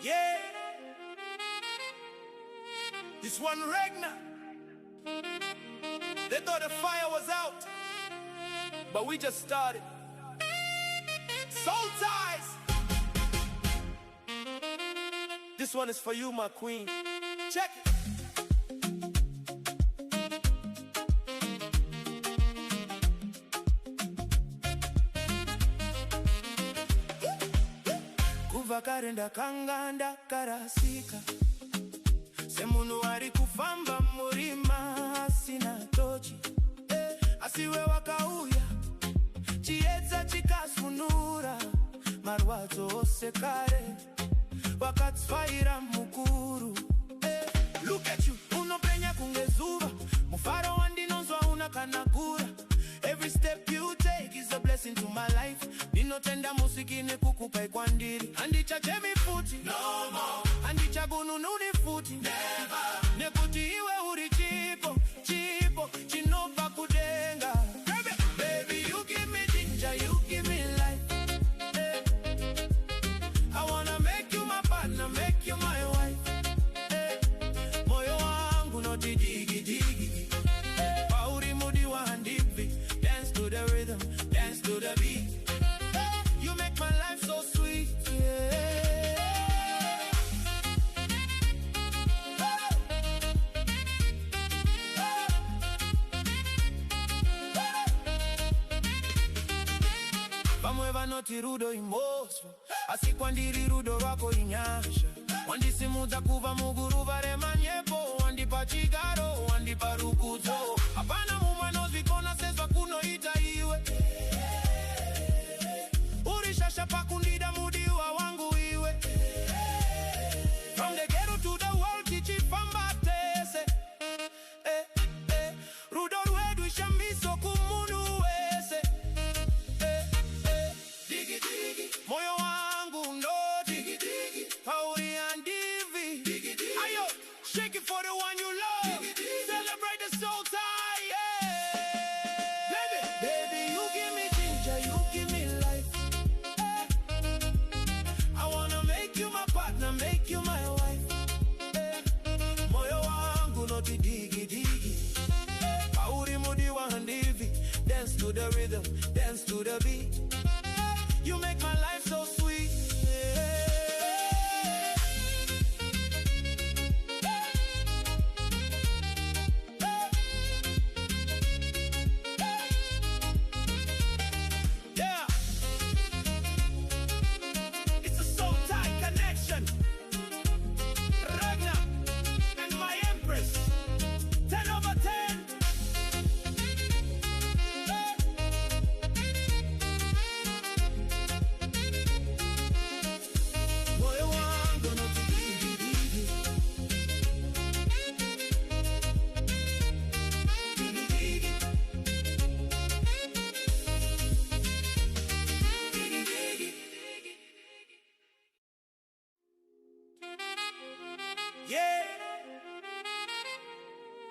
Yeah, this 1Ragnar. They thought the fire was out, but we just started. Soul ties. This one is for you, my queen. Check it. Kuva karenda kanganda karasika, semunu ari kufamba murima asina tochi, asiwe wakauya chiedza chikasunura marwadzo ose kare wakatsvaira mukuru. Look at you, unopenya kungezuva, mufaro wandinonzwa unakanagura. Every step you take is a blessing to my life. Ninotenda musiki nekukupa ikwandiri. Andichachemi futi, no more. Andichagunununi futi, never. Nekuti iwe uri chipo, chipo, chinopa kudenga. Baby, you give me ginger, you give me life. I wanna make you my partner, make you my wife. Moyo wangu no digi digi. Pauri mudi wa handivi. Dance to the rhythm, dance to the beat. You make my life so sweet, yeah. Vamwe vanoti rudo imosva, asi kwandiri rudo rwako inyasha. Wandisimudza kuva muguruva remanyepo, wandipa chigaro, wandipa rukudzo. Hapana mumwe anozvikona sezva kunoita iwe. Urishasha pakundida mudiwa wangu iwe. From the ghetto to the world tichifamba tese. Rudo rwedu shambiso kumunu wese. Digi digi, moyo wangu ndo digi digi. Pauri andivi, digi digi. Ayo, shake it for the one you love. Digi digi. Celebrate the soul tie, yeah. Baby, you give me ginger, you give me life. I wanna make you my partner, make you my wife. Moyo wangu no digi digi. Pauri mudi wa handivi. Dance to the rhythm, dance to the beat. You make my life so sweet, yeah. Yeah. It's a soul tie connection. Ragnar and my empress. 10/10. Moyo wangu no digi digi. Digi digi. Digi digi. Yeah.